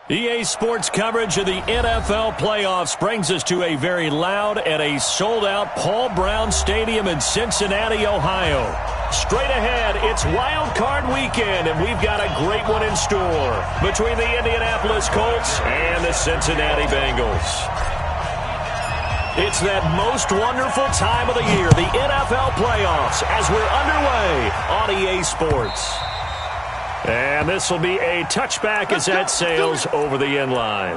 EA Sports coverage of the NFL playoffs brings us to a very loud and a sold-out Paul Brown Stadium in Cincinnati, Ohio. Straight ahead, it's Wild Card Weekend, and we've got a great one in store between the Indianapolis Colts and the Cincinnati Bengals. It's that most wonderful time of the year, the NFL playoffs, as we're underway on EA Sports. And this will be a touchback as that sails over the end line.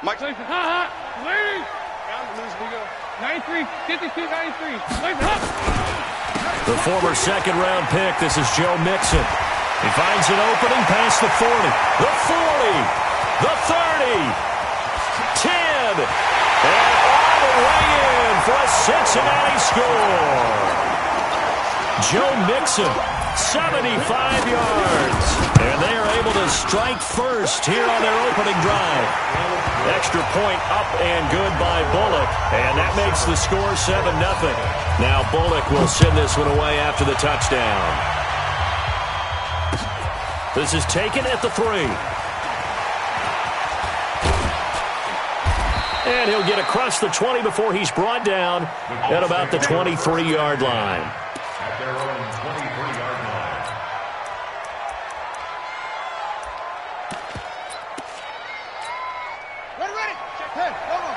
Mike, ladies, 93, 52, 93. The former second-round pick, this is Joe Mixon. He finds an opening past the 40, the 40, the 30, 10, and all the way in for a Cincinnati score. Joe Mixon, 75 yards, and they are able to strike first here on their opening drive. Extra point up and good by Bullock, and that makes the score 7-0. Now Bullock will send this one away after the touchdown. This is taken at the 3. And he'll get across the 20 before he's brought down at about the 23-yard line. At their own 23-yard line. Ready. Hey, hold on.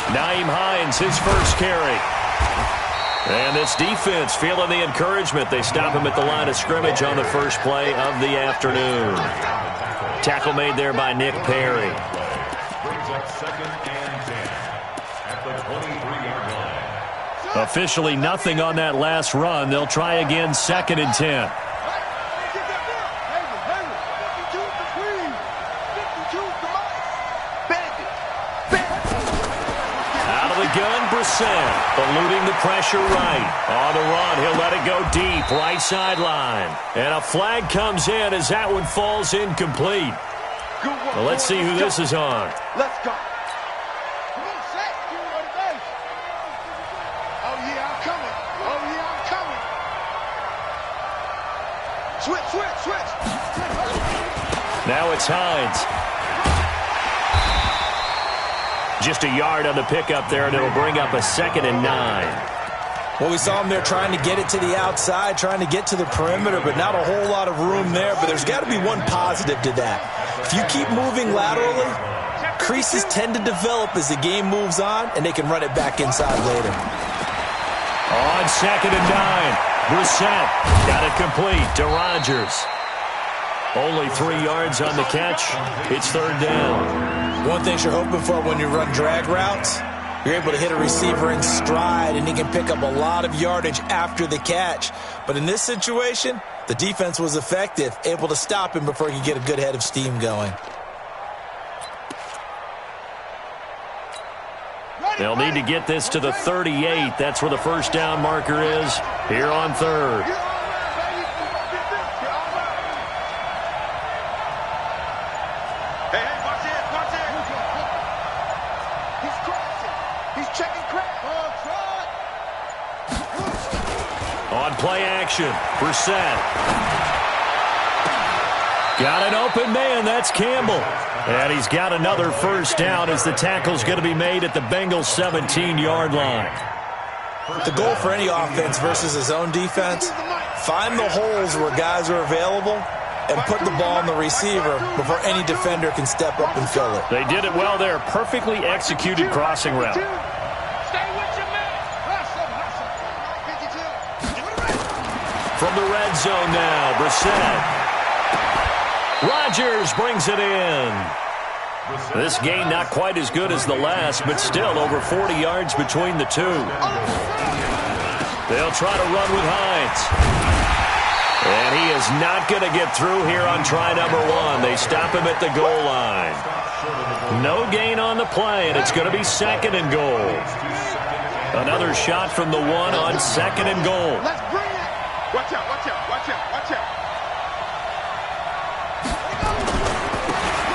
Nyheim Hines, his first carry. And this defense feeling the encouragement. They stop him at the line of scrimmage on the first play of the afternoon. Tackle made there by Nick Perry. Brings up 2nd and 10 at the 23-yard line. Officially nothing on that last run. They'll try again 2nd and 10. Gun, Brissett, eluding the pressure right. On the run, he'll let it go deep, right sideline. And a flag comes in as that one falls incomplete. Well, let's see who this is on. Let's go. Come on, set. Oh, yeah, I'm coming. Switch. Now it's Hines. Just a yard on the pickup there, and it'll bring up a 2nd and 9. Well, we saw him there trying to get it to the outside, trying to get to the perimeter, but not a whole lot of room there. But there's got to be one positive to that. If you keep moving laterally, creases tend to develop as the game moves on, and they can run it back inside later. On 2nd and 9, Brissett got it complete to Rodgers. Only 3 yards on the catch. It's 3rd down. One thing you're hoping for when you run drag routes, you're able to hit a receiver in stride, and he can pick up a lot of yardage after the catch. But in this situation, the defense was effective, able to stop him before he could get a good head of steam going. They'll need to get this to the 38. That's where the first down marker is here on 3rd. On play action, Brissett. Got an open man, that's Campbell. And he's got another first down as the tackle's going to be made at the Bengals' 17-yard line. The goal for any offense versus his own defense, find the holes where guys are available and put the ball on the receiver before any defender can step up and fill it. They did it well there. Perfectly executed crossing route. From the red zone now, Brissett. Rodgers brings it in. This game not quite as good as the last, but still over 40 yards between the two. They'll try to run with Hines. And he is not going to get through here on try number 1. They stop him at the goal line. No gain on the play, and it's going to be 2nd and goal. Another shot from the one on 2nd and goal. Let's bring it. Watch out, watch out, watch out, watch out.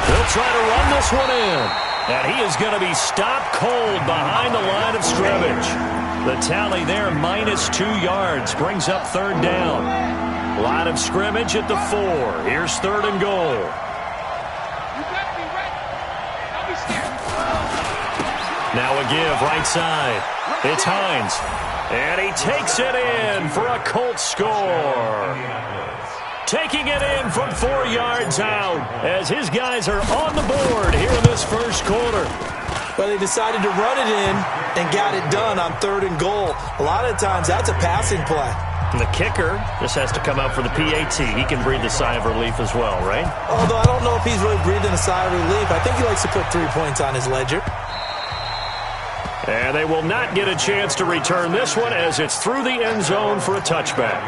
He'll try to run this one in. And he is going to be stopped cold behind the line of scrimmage. The tally there, -2 yards, brings up 3rd down. Line of scrimmage at the 4. Here's 3rd and goal. You got to be ready. Don't be scared. Now a give right side. It's Hines. And he takes it in for a Colts score. Taking it in from 4 yards out as his guys are on the board here in this first quarter. Well, they decided to run it in and got it done on 3rd and goal. A lot of times that's a passing play. And the kicker just has to come out for the PAT. He can breathe a sigh of relief as well, right? Although I don't know if he's really breathing a sigh of relief. I think he likes to put 3 points on his ledger. And they will not get a chance to return this one as it's through the end zone for a touchback.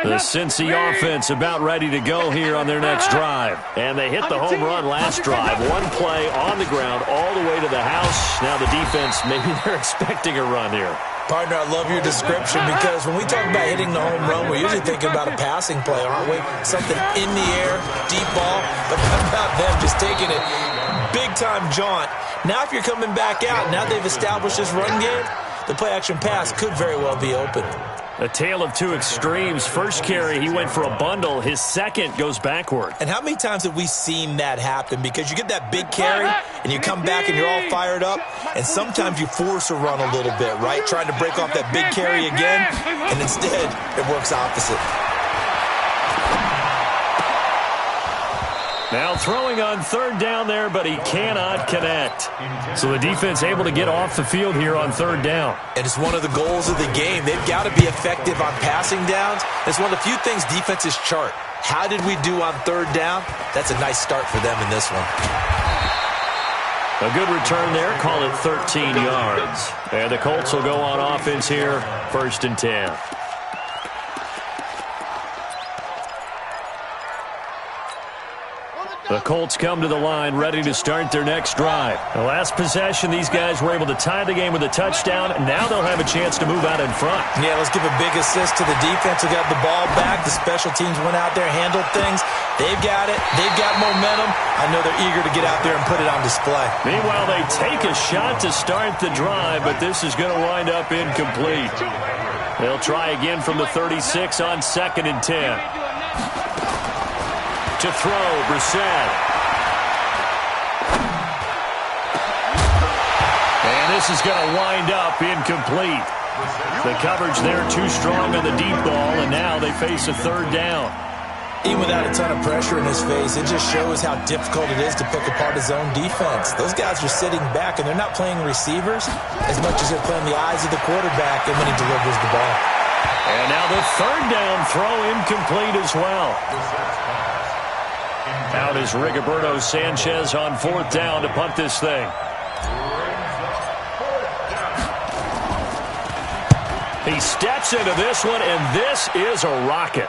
The Cincy offense about ready to go here on their next drive. And they hit the home run last drive. One play on the ground all the way to the house. Now the defense, maybe they're expecting a run here. Partner, I love your description because when we talk about hitting the home run, we're usually thinking about a passing play, aren't we? Something in the air, deep ball. But how about them just taking it big-time jaunt? Now if you're coming back out, now they've established this run game, the play-action pass could very well be open. A tale of two extremes. First carry, he went for a bundle. His second goes backward. And how many times have we seen that happen? Because you get that big carry, and you come back and you're all fired up, and sometimes you force a run a little bit, right? Trying to break off that big carry again, and instead it works opposite. Now throwing on 3rd down there, but he cannot connect. So the defense able to get off the field here on 3rd down. And it's one of the goals of the game. They've got to be effective on passing downs. It's one of the few things defenses chart. How did we do on 3rd down? That's a nice start for them in this one. A good return there. Call it 13 yards. And the Colts will go on offense here, 1st and 10. The Colts come to the line, ready to start their next drive. The last possession, these guys were able to tie the game with a touchdown, and now they'll have a chance to move out in front. Yeah, let's give a big assist to the defense who got the ball back. The special teams went out there, handled things. They've got it. They've got momentum. I know they're eager to get out there and put it on display. Meanwhile, they take a shot to start the drive, but this is going to wind up incomplete. They'll try again from the 36 on 2nd and 10. To throw, Brissett. And this is going to wind up incomplete. The coverage there too strong on the deep ball, and now they face a 3rd down. Even without a ton of pressure in his face, it just shows how difficult it is to pick apart his own defense. Those guys are sitting back, and they're not playing receivers as much as they're playing the eyes of the quarterback and when he delivers the ball. And now the 3rd down throw incomplete as well. Out is Rigoberto Sanchez on 4th down to punt this thing. He steps into this one, and this is a rocket.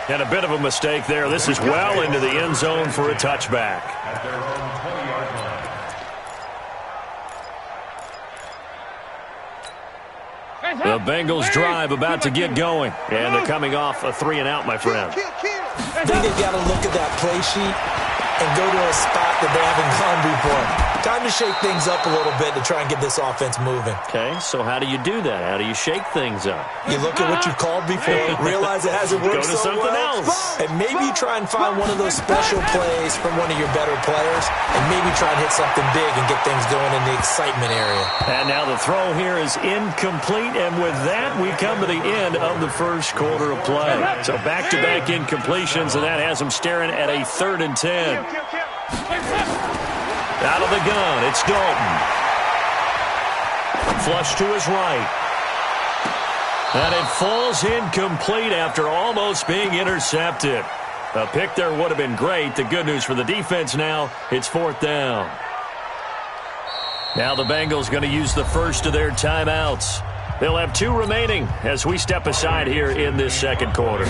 And a bit of a mistake there. This is well into the end zone for a touchback. The Bengals drive about to get going. And they're coming off a 3-and-out, my friend. I think they've got to look at that play sheet and go to a spot that they haven't gone before. Time to shake things up a little bit to try and get this offense moving. Okay, so how do you do that? How do you shake things up? You look at what you've called before, realize it hasn't worked Go to so something well, else. and maybe you try and find one of those special plays from one of your better players, and maybe try and hit something big and get things going in the excitement area. And now the throw here is incomplete, and with that, we come to the end of the first quarter of play. So back-to-back incompletions, and that has them staring at a 3rd and 10. Out of the gun, it's Dalton. Flush to his right. And it falls incomplete after almost being intercepted. A pick there would have been great. The good news for the defense now, it's 4th down. Now the Bengals going to use the first of their timeouts. They'll have 2 remaining as we step aside here in this second quarter.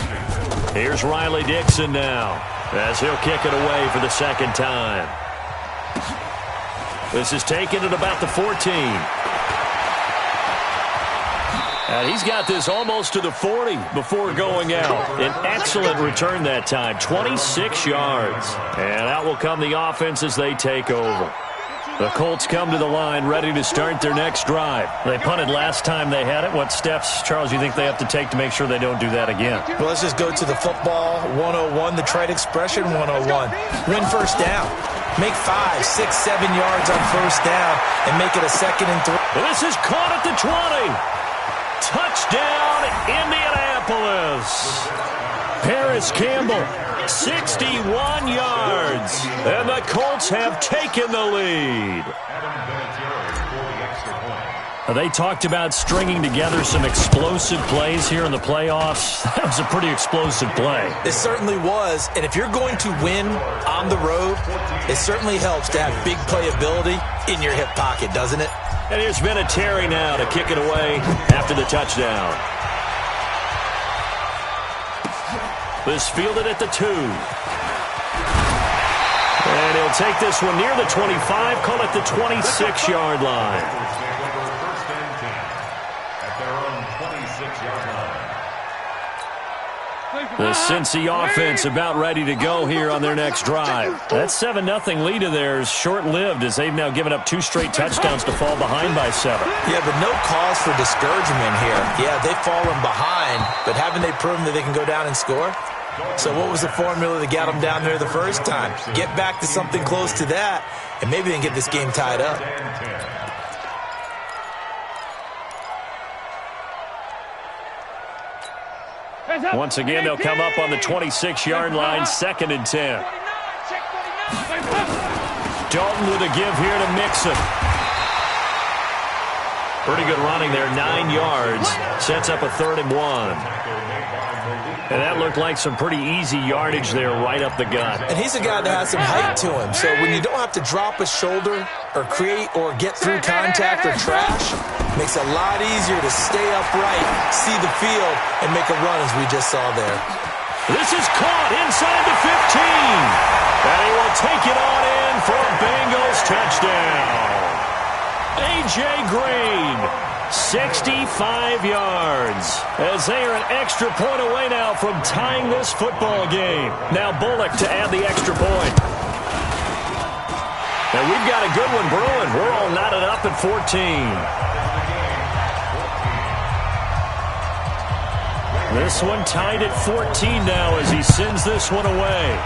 Here's Riley Dixon now as he'll kick it away for the second time. This is taken at about the 14. And he's got this almost to the 40 before going out. An excellent return that time, 26 yards. And out will come the offense as they take over. The Colts come to the line ready to start their next drive. They punted last time they had it. What steps, Charles, you think they have to take to make sure they don't do that again? Well, let's just go to the football 101, the trade expression 101. Win first down. Make 5, 6, 7 yards on first down and make it a 2nd and 3. This is caught at the 20. Touchdown, Indianapolis. Paris Campbell, 61 yards. And the Colts have taken the lead. They talked about stringing together some explosive plays here in the playoffs. That was a pretty explosive play. It certainly was. And if you're going to win on the road, it certainly helps to have big playability in your hip pocket, doesn't it? And here's Vinatieri now to kick it away after the touchdown. This fielded at the 2. And he'll take this one near the 25, call it the 26-yard line. The Cincy offense about ready to go here on their next drive. That 7-0 lead of theirs short-lived as they've now given up 2 straight touchdowns to fall behind by 7. Yeah, but no cause for discouragement here. Yeah, they've fallen behind, but haven't they proven that they can go down and score? So what was the formula that got them down there the first time? Get back to something close to that, and maybe they can get this game tied up. Once again, they'll come up on the 26-yard line, 2nd and 10. Dalton with a give here to Mixon. Pretty good running there, 9 yards. Sets up a 3rd and 1. And that looked like some pretty easy yardage there right up the gut. And he's a guy that has some height to him. So when you don't have to drop a shoulder or create or get through contact or trash, makes it a lot easier to stay upright, see the field, and make a run as we just saw there. This is caught inside the 15. And he will take it on in for a Bengals touchdown. A.J. Green, 65 yards, as they are an extra point away now from tying this football game. Now Bullock to add the extra point. And we've got a good one brewing. We're all knotted up at 14. This one tied at 14 now as he sends this one away.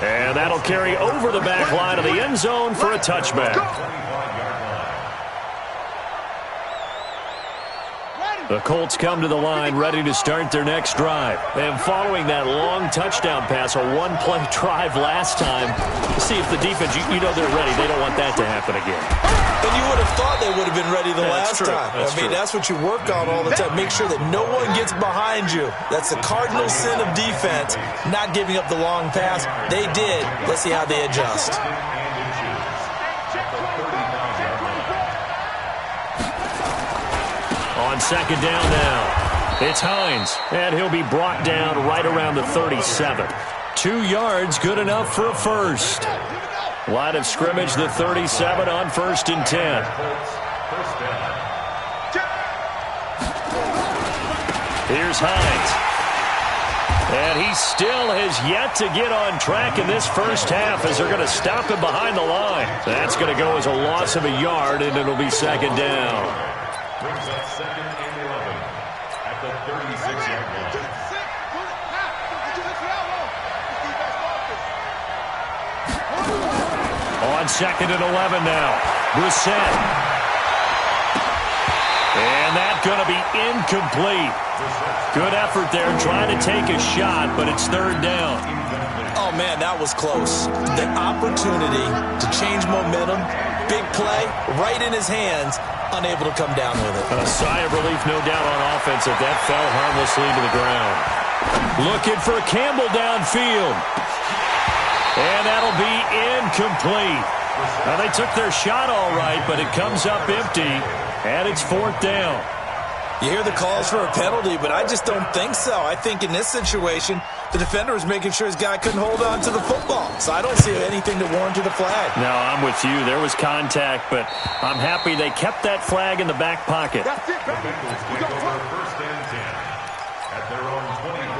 And that'll carry over the back line of the end zone for a touchback. The Colts come to the line ready to start their next drive. And following that long touchdown pass, a one-play drive last time, see if the defense, you know they're ready. They don't want that to happen again. And you would have thought they would have been ready the last time. That's what you work on all the time. Make sure that no one gets behind you. That's the cardinal sin of defense, not giving up the long pass. They did. Let's see how they adjust. On 2nd down now, it's Hines, and he'll be brought down right around the 37. 2 yards, good enough for a first. Line of scrimmage, the 37 on 1st and 10. Here's Hines. And he still has yet to get on track in this first half as they're going to stop him behind the line. That's going to go as a loss of a yard, and it'll be 2nd down. Brings up 2nd and 11 at the 36-yard line. On 2nd and 11 now, Brissett. And that's going to be incomplete. Good effort there trying to take a shot, but it's 3rd down. Oh, man, that was close. The opportunity to change momentum, big play, right in his hands, unable to come down with it. A sigh of relief, no doubt, on offense if that fell harmlessly to the ground. Looking for Campbell downfield. And that'll be incomplete. Now, they took their shot all right, but it comes up empty, and it's 4th down. You hear the calls for a penalty, but I just don't think so. I think in this situation, the defender was making sure his guy couldn't hold on to the football. So I don't see anything to warrant to the flag. No, I'm with you. There was contact, but I'm happy they kept that flag in the back pocket. That's it, baby. We go first.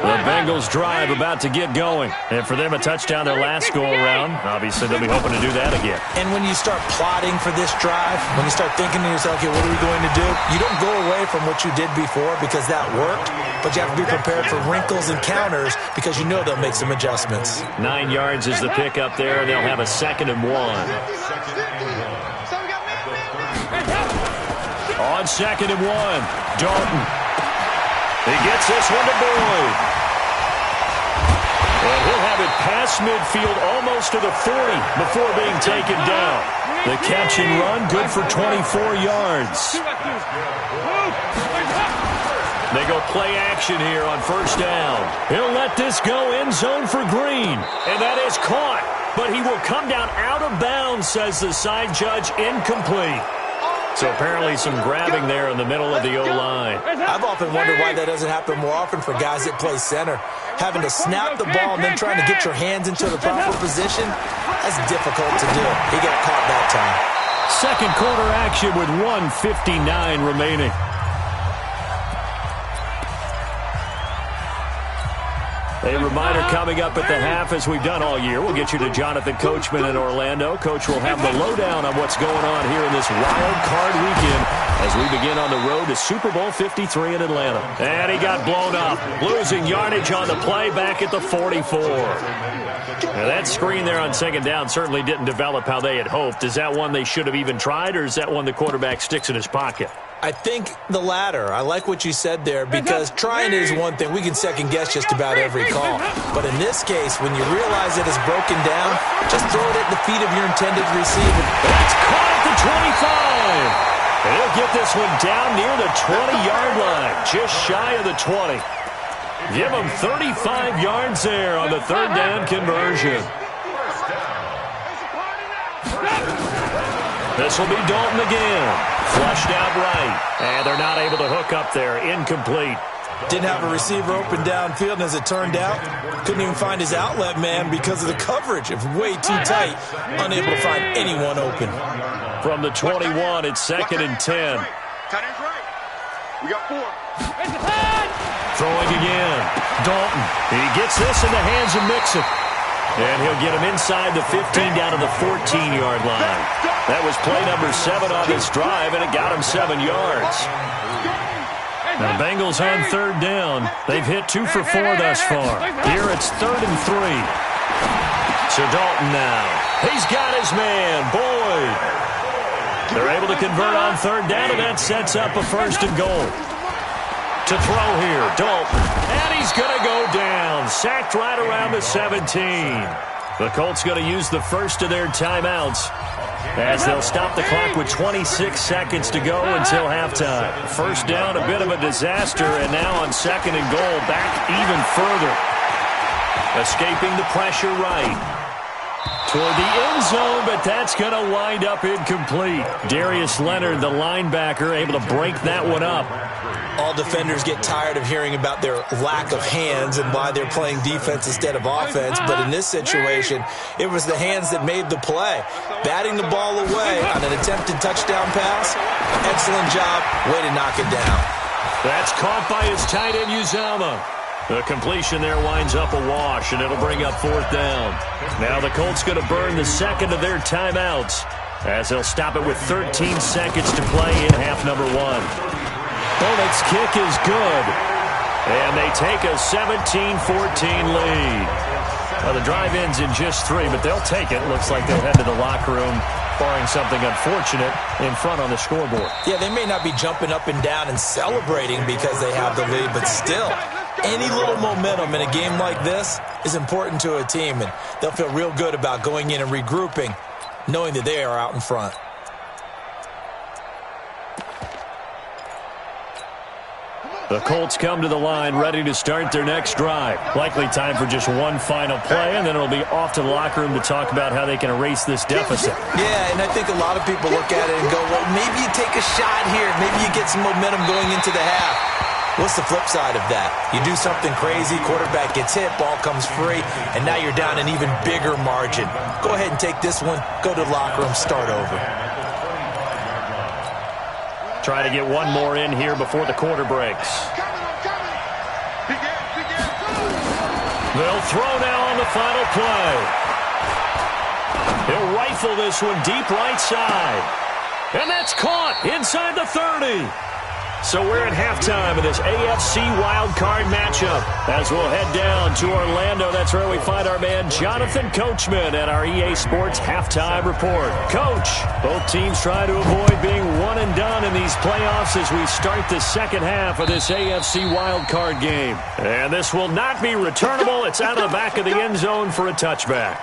The Bengals drive about to get going. And for them, a touchdown their last go-around. Obviously, they'll be hoping to do that again. And when you start plotting for this drive, when you start thinking to yourself, okay, what are we going to do? You don't go away from what you did before because that worked, but you have to be prepared for wrinkles and counters because you know they'll make some adjustments. 9 yards is the pick up there, and they'll have a 2nd and 1. On 2nd and 1, Dalton. He gets this one to Boyd. And he'll have it past midfield almost to the 40 before being taken down. The catch and run, good for 24 yards. They go play action here on 1st down. He'll let this go end zone for Green. And that is caught. But he will come down out of bounds, says the side judge, incomplete. So apparently some grabbing there in the middle of the O-line. I've often wondered why that doesn't happen more often for guys that play center. Having to snap the ball and then trying to get your hands into the proper position, that's difficult to do. He got caught that time. 2nd quarter action with 1:59 remaining. A reminder coming up at the half, as we've done all year. We'll get you to Jonathan Coachman in Orlando. Coach will have the lowdown on what's going on here in this wild card weekend as we begin on the road to Super Bowl 53 in Atlanta. And he got blown up, losing yardage on the play back at the 44. Now that screen there on 2nd down certainly didn't develop how they had hoped. Is that one they should have even tried, or is that one the quarterback sticks in his pocket? I think the latter. I like what you said there because trying is one thing. We can second-guess just about every call. But in this case, when you realize it is broken down, just throw it at the feet of your intended receiver. It's caught at the 25. And he'll get this one down near the 20-yard line, just shy of the 20. Give him 35 yards there on the 3rd down conversion. This will be Dalton again. Flushed out right. And they're not able to hook up there. Incomplete. Didn't have a receiver open downfield, and as it turned out, couldn't even find his outlet man because of the coverage. It was way too tight. Unable to find anyone open. From the 21, it's 2nd and 10. Tight end's right. We got 4. Throwing again. Dalton. He gets this in the hands of Mixon. And he'll get him inside the 15 down to the 14-yard line. That was play number 7 on this drive, and it got him 7 yards. Now, Bengals on 3rd down. They've hit 2 for 4 thus far. Here it's 3rd and 3. So Dalton now. He's got his man, Boyd. They're able to convert on 3rd down, and that sets up a 1st and goal. To throw here, Dalton. And he's going to go down. Sacked right around the 17. The Colts going to use the first of their timeouts as they'll stop the clock with 26 seconds to go until halftime. 1st down, a bit of a disaster, and now on 2nd and goal, back even further. Escaping the pressure right. Toward the end zone, but that's going to wind up incomplete. Darius Leonard, the linebacker, able to break that one up. All defenders get tired of hearing about their lack of hands and why they're playing defense instead of offense. But in this situation, it was the hands that made the play. Batting the ball away on an attempted touchdown pass. Excellent job. Way to knock it down. That's caught by his tight end, Uzama. The completion there winds up a wash, and it'll bring up 4th down. Now the Colts going to burn the 2nd of their timeouts as they'll stop it with 13 seconds to play in half number 1. Bullock's kick is good. And they take a 17-14 lead. Well, the drive ends in just 3, but they'll take it. Looks like they'll head to the locker room, barring something unfortunate, in front on the scoreboard. Yeah, they may not be jumping up and down and celebrating because they have the lead, but still, any little momentum in a game like this is important to a team, and they'll feel real good about going in and regrouping, knowing that they are out in front. The Colts come to the line ready to start their next drive. Likely time for just one final play, and then it'll be off to the locker room to talk about how they can erase this deficit. Yeah, and I think a lot of people look at it and go, well, maybe you take a shot here. Maybe you get some momentum going into the half. What's the flip side of that? You do something crazy, quarterback gets hit, ball comes free, and now you're down an even bigger margin. Go ahead and take this one, go to the locker room, start over. Try to get one more in here before the quarter breaks. They'll throw now on the final play. He'll rifle this one deep right side. And that's caught inside the 30. So we're at halftime of this AFC wildcard matchup. As we'll head down to Orlando, that's where we find our man Jonathan Coachman at our EA Sports Halftime Report. Coach, both teams try to avoid being one and done in these playoffs as we start the second half of this AFC wildcard game. And this will not be returnable. It's out of the back of the end zone for a touchback.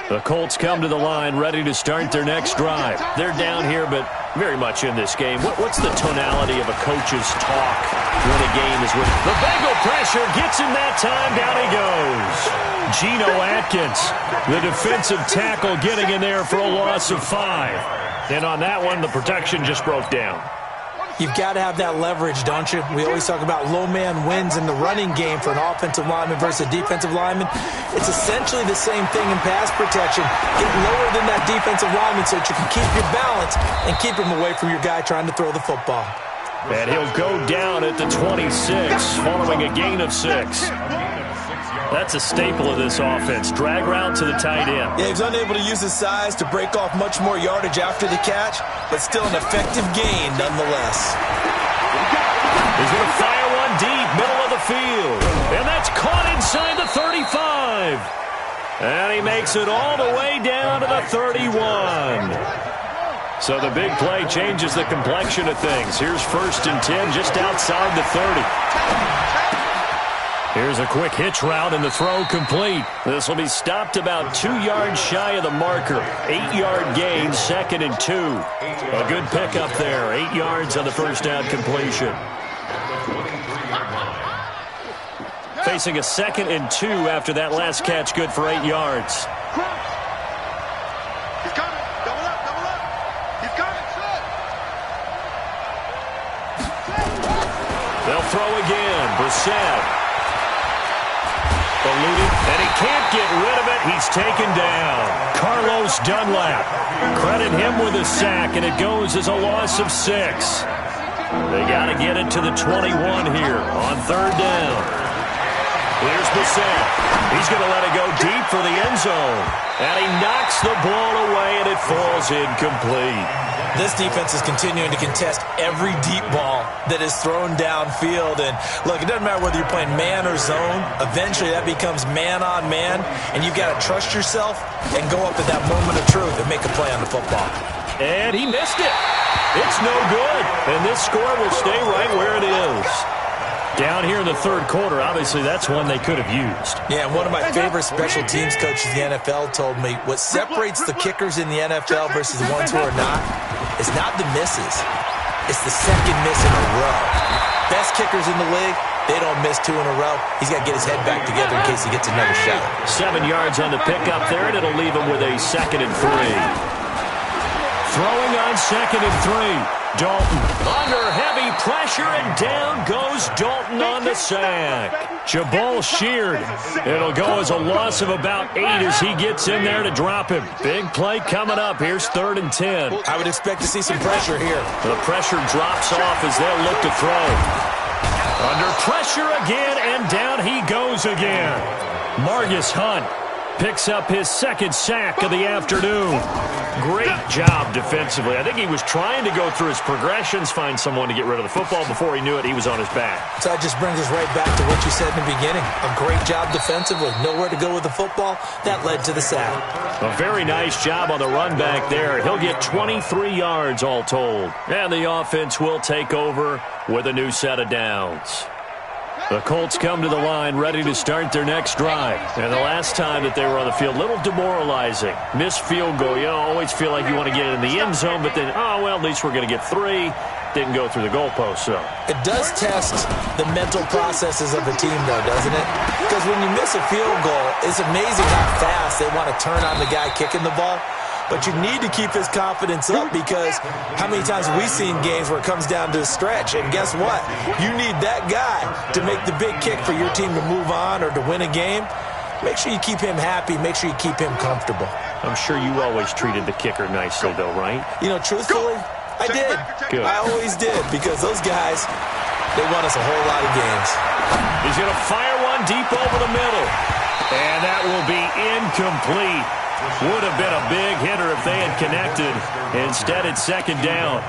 The Colts come to the line ready to start their next drive. They're down here, but very much in this game. What's the tonality of a coach's talk when a game is winning? The Bengal pressure gets him that time. Down he goes. Geno Atkins, the defensive tackle, getting in there for a loss of 5. And on that one, the protection just broke down. You've got to have that leverage, don't you? We always talk about low man wins in the running game for an offensive lineman versus a defensive lineman. It's essentially the same thing in pass protection. Get lower than that defensive lineman so that you can keep your balance and keep him away from your guy trying to throw the football. And he'll go down at the 26 following a gain of 6. That's a staple of this offense. Drag route to the tight end. Yeah, he's unable to use his size to break off much more yardage after the catch, but still an effective gain nonetheless. He's going to fire one deep, middle of the field. And that's caught inside the 35. And he makes it all the way down to the 31. So the big play changes the complexion of things. Here's 1st and 10 just outside the 30. Here's a quick hitch route, and the throw complete. This will be stopped about 2 yards shy of the marker. 8-yard gain, 2nd and 2. A good pickup there. 8 yards on the first down completion. Facing a 2nd and 2 after that last catch, good for 8 yards. He's coming. Double up, double up. He's coming. They'll throw again. Brissett. Eluded, and he can't get rid of it. He's taken down. Carlos Dunlap. Credit him with a sack, and it goes as a loss of 6. They got to get it to the 21 here on 3rd down. Here's Brissett. He's going to let it go deep for the end zone. And he knocks the ball away, and it falls incomplete. This defense is continuing to contest every deep ball that is thrown downfield. And, look, it doesn't matter whether you're playing man or zone. Eventually, that becomes man-on-man, and you've got to trust yourself and go up at that moment of truth and make a play on the football. And he missed it. It's no good. And this score will stay right where it is. Down here in the 3rd quarter, obviously that's one they could have used. Yeah, and one of my favorite special teams coaches in the NFL told me what separates the kickers in the NFL versus the ones who are not is not the misses. It's the second miss in a row. Best kickers in the league, they don't miss 2 in a row. He's got to get his head back together in case he gets another shot. 7 yards on the pickup there, and it'll leave him with a 2nd and 3. Throwing on 2nd and 3. Dalton under heavy pressure, and down goes Dalton on the sack. Jabal sheared. It'll go as a loss of about 8 as he gets in there to drop him. Big play coming up. Here's 3rd and 10. I would expect to see some pressure here. The pressure drops off as they'll look to throw. Under pressure again, and down he goes again. Margus Hunt picks up his 2nd sack of the afternoon. Great job defensively. I think he was trying to go through his progressions, find someone to get rid of the football. Before he knew it, he was on his back. So that just brings us right back to what you said in the beginning. A great job defensively. Nowhere to go with the football. That led to the sack. A very nice job on the run back there. He'll get 23 yards all told. And the offense will take over with a new set of downs. The Colts come to the line ready to start their next drive. And the last time that they were on the field, a little demoralizing. Missed field goal. You always feel like you want to get it in the end zone, but then, oh, well, at least we're going to get 3. Didn't go through the goalpost, so. It does test the mental processes of a team, though, doesn't it? Because when you miss a field goal, it's amazing how fast they want to turn on the guy kicking the ball. But you need to keep his confidence up, because how many times have we seen games where it comes down to a stretch? And guess what? You need that guy to make the big kick for your team to move on or to win a game. Make sure you keep him happy. Make sure you keep him comfortable. I'm sure you always treated the kicker nicely, though, right? You know, truthfully, I did. Good. I always did, because those guys, they won us a whole lot of games. He's going to fire one deep over the middle. And that will be incomplete. Would have been a big hitter if they had connected. Instead, it's second down.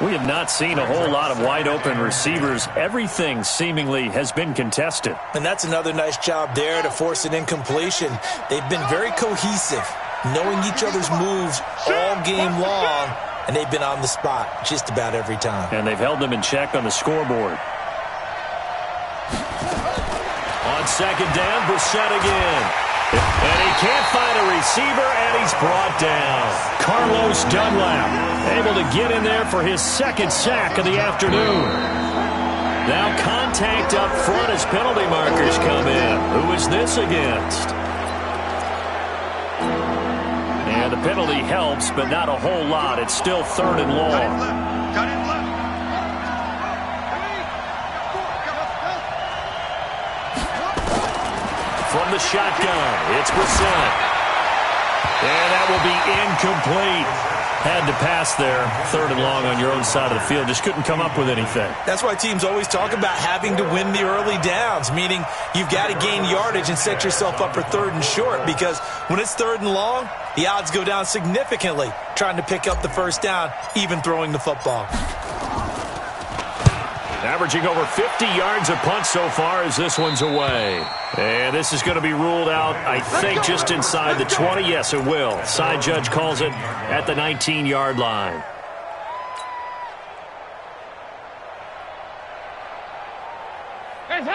We have not seen a whole lot of wide-open receivers. Everything seemingly has been contested. And that's another nice job there to force an incompletion. They've been very cohesive, knowing each other's moves all game long, and they've been on the spot just about every time. And they've held them in check on the scoreboard. On second down, Brissett again. And he can't find a receiver, and he's brought down. Carlos Dunlap able to get in there for his second sack of the afternoon. Now contact up front as penalty markers come in. Who is this against? And the penalty helps, but not a whole lot. It's still 3rd and long. Cut it left. From the shotgun, it's Brissett. And that will be incomplete. Had to pass there, 3rd and long on your own side of the field. Just couldn't come up with anything. That's why teams always talk about having to win the early downs, meaning you've got to gain yardage and set yourself up for 3rd and short, because when it's 3rd and long, the odds go down significantly trying to pick up the first down, even throwing the football. Averaging over 50 yards a punt so far as this one's away. And this is going to be ruled out, I think, just inside the 20. Yes, it will. Side judge calls it at the 19-yard line.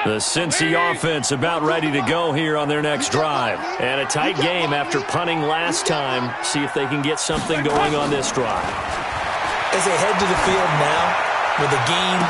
The Cincy offense about ready to go here on their next drive. And a tight game after punting last time. See if they can get something going on this drive. As they head to the field now, with the game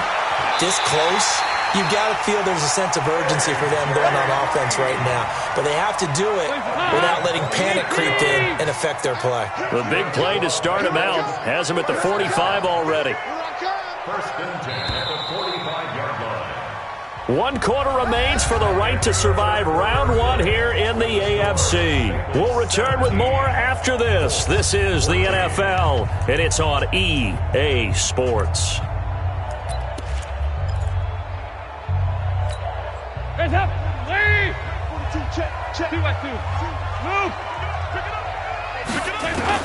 this close, you've got to feel there's a sense of urgency for them going on offense right now. But they have to do it without letting panic creep in and affect their play. The big play to start him out has him at the 45 already. 1st and 10 at the 45-yard line. 1 quarter remains for the right to survive round 1 here in the AFC. We'll return with more after this. This is the NFL, and it's on EA Sports. Hands up. Lead. 42, check. 2 by 2. Move. Pick it up.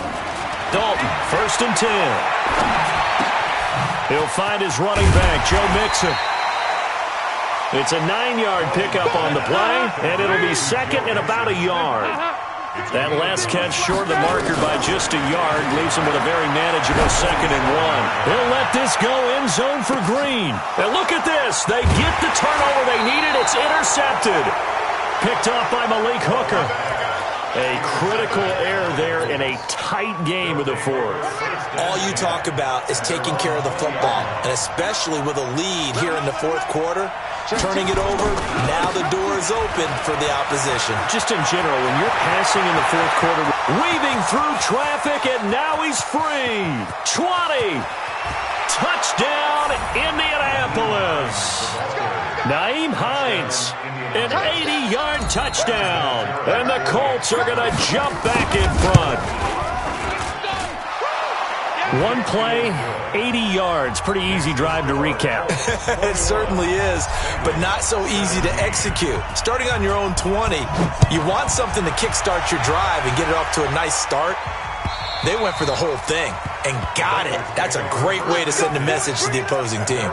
Dalton, 1st and 10. He'll find his running back, Joe Mixon. It's a 9-yard pickup on the play, and it'll be 2nd and about a yard. That last catch short of the marker by just a yard leaves him with a very manageable 2nd and 1. He'll let this go end zone for Green. And look at this. They get the turnover they needed. It's intercepted. Picked off by Malik Hooker. A critical error there in a tight game of the 4th. All you talk about is taking care of the football, and especially with a lead here in the 4th quarter. Turning it over, now the door is open for the opposition. Just in general, when you're passing in the 4th quarter, weaving through traffic, and now he's free. 20. Touchdown, Indianapolis. Naeem Hines, an 80-yard touchdown. And the Colts are going to jump back in front. 1 play, 80 yards. Pretty easy drive to recap. It certainly is, but not so easy to execute. Starting on your own 20, you want something to kickstart your drive and get it off to a nice start. They went for the whole thing and got it. That's a great way to send a message to the opposing team.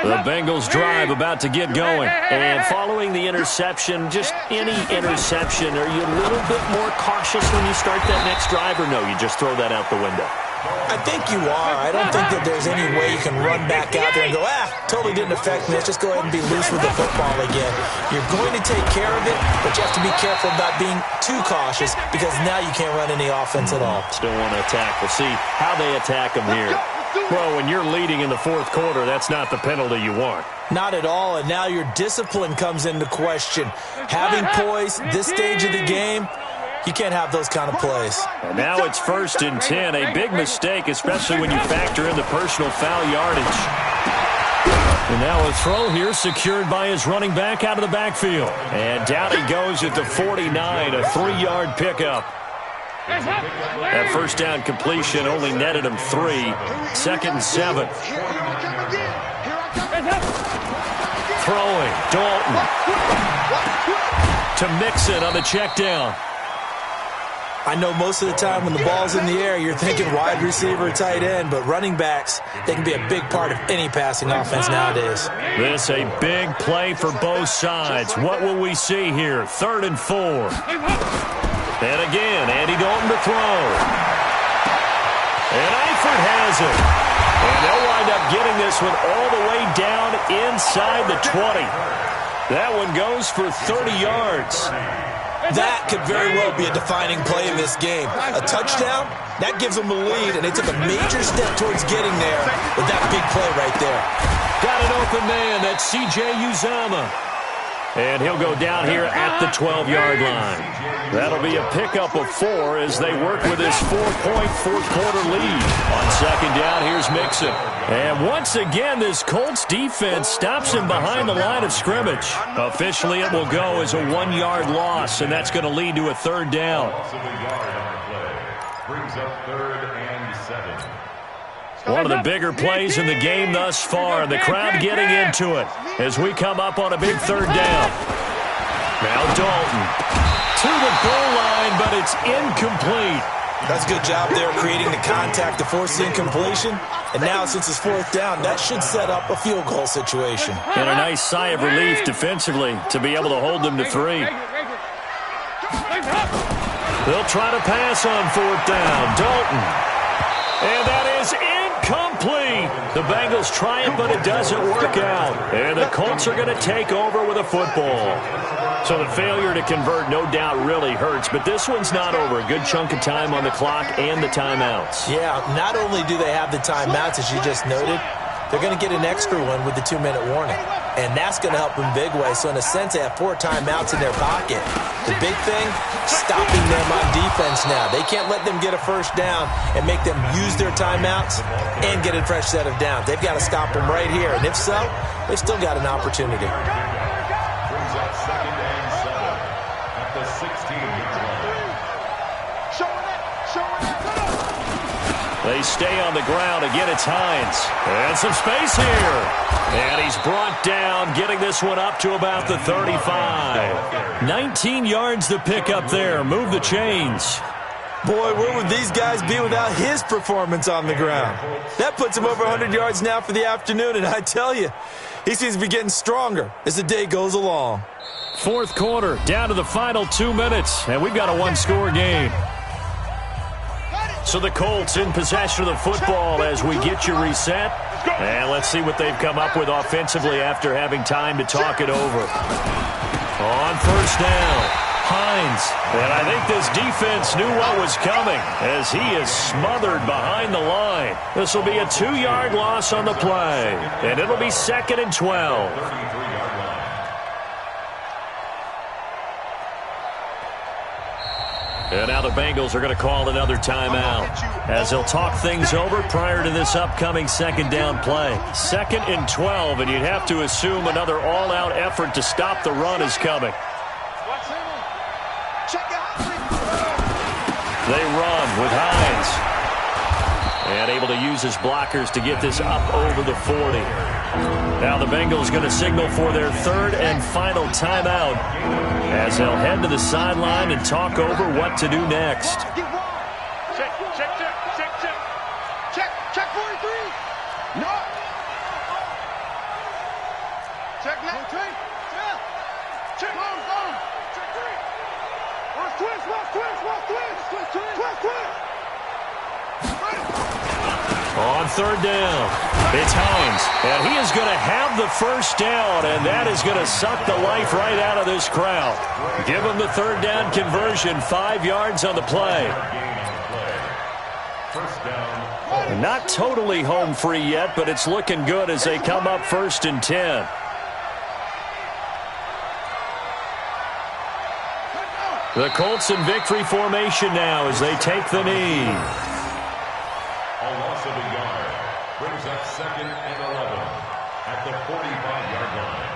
The Bengals drive about to get going. And following the interception, just any interception, are you a little bit more cautious when you start that next drive, or no, you just throw that out the window? I think you are. I don't think that there's any way you can run back out there and go, totally didn't affect me. Let's just go ahead and be loose with the football again. You're going to take care of it, but you have to be careful about being too cautious because now you can't run any offense at all. Still want to attack. We'll see how they attack them here. Well, when you're leading in the fourth quarter, that's not the penalty you want. Not at all, and now your discipline comes into question. Having poise this stage of the game, you can't have those kind of plays. And now it's 1st and 10. A big mistake, especially when you factor in the personal foul yardage. And now a throw here secured by his running back out of the backfield. And down he goes at the 49, a 3-yard pickup. That first down completion only netted him 3. 2nd and 7. Throwing, Dalton. To Mixon on the check down. I know most of the time when the ball's in the air, you're thinking wide receiver, tight end, but running backs, they can be a big part of any passing offense nowadays. This a big play for both sides. What will we see here? 3rd and 4. And again, Andy Dalton to throw. And Eifert has it. And they'll wind up getting this one all the way down inside the 20. That one goes for 30 yards. That could very well be a defining play in this game. A touchdown, that gives them the lead, and they took a major step towards getting there with that big play right there. Got an open man. That's C.J. Uzomah. And he'll go down here at the 12-yard line. That'll be a pickup of 4 as they work with this 4-point fourth-quarter lead. On 2nd down, here's Mixon. And once again, this Colts defense stops him behind the line of scrimmage. Officially, it will go as a 1-yard loss, and that's going to lead to a 3rd down. Brings up 3rd and 7. One of the bigger plays in the game thus far, and the crowd getting into it as we come up on a big 3rd down. Now Dalton to the goal line, but it's incomplete. That's a good job there creating the contact to force the incompletion. And now, since it's 4th down, that should set up a field goal situation. And a nice sigh of relief defensively to be able to hold them to 3. They'll try to pass on 4th down. Dalton. And that is incomplete. The Bengals try it, but it doesn't work out. And the Colts are going to take over with a football. So the failure to convert no doubt really hurts, but this one's not over. A good chunk of time on the clock and the timeouts. Yeah, not only do they have the timeouts, as you just noted, they're going to get an extra one with the 2-minute warning. And that's going to help in big way. So in a sense, they have 4 timeouts in their pocket. The big thing, stopping them on defense now. They can't let them get a first down and make them use their timeouts and get a fresh set of downs. They've got to stop them right here. And if so, they've still got an opportunity. Brings up 2nd and 7 at the 16-yard line. They stay on the ground. Again, it's Hines. And some space here. And he's brought down, getting this one up to about the 35. 19 yards to pick up there. Move the chains. Boy, where would these guys be without his performance on the ground? That puts him over 100 yards now for the afternoon, and I tell you, he seems to be getting stronger as the day goes along. 4th quarter, down to the final 2 minutes, and we've got a 1-score game. So the Colts in possession of the football as we get you reset. And let's see what they've come up with offensively after having time to talk it over. On 1st down, Hines. And I think this defense knew what was coming as he is smothered behind the line. This will be a 2-yard loss on the play. And it'll be 2nd and 12. And now the Bengals are going to call another timeout as they'll talk things over prior to this upcoming 2nd down play. 2nd and 12, and you'd have to assume another all-out effort to stop the run is coming. They run with Hines. And able to use his blockers to get this up over the 40. Now the Bengals going to signal for their 3rd and final timeout as they'll head to the sideline and talk over what to do next. Check 43. No. Check now. Check. Check 3. Twist. Right. third down. It's Hines, and he is going to have the first down, and that is going to suck the life right out of this crowd. Give him the third down conversion, 5 yards on the play. Not totally home free yet, but it's looking good as they come up 1st and 10. The Colts in victory formation now as they take the knee. A loss of a yard brings up 2nd and 11 at the 45-yard line.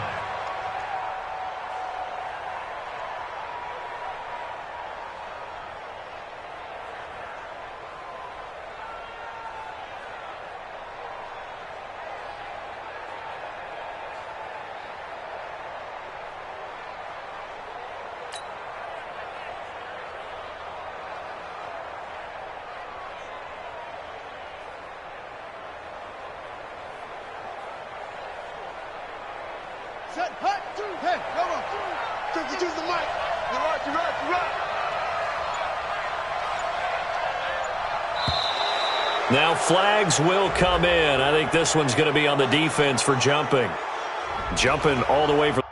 Set, hut, hey, come on. Take you to the mic. You're right. Now flags will come in. I think this one's going to be on the defense for jumping. Jumping all the way from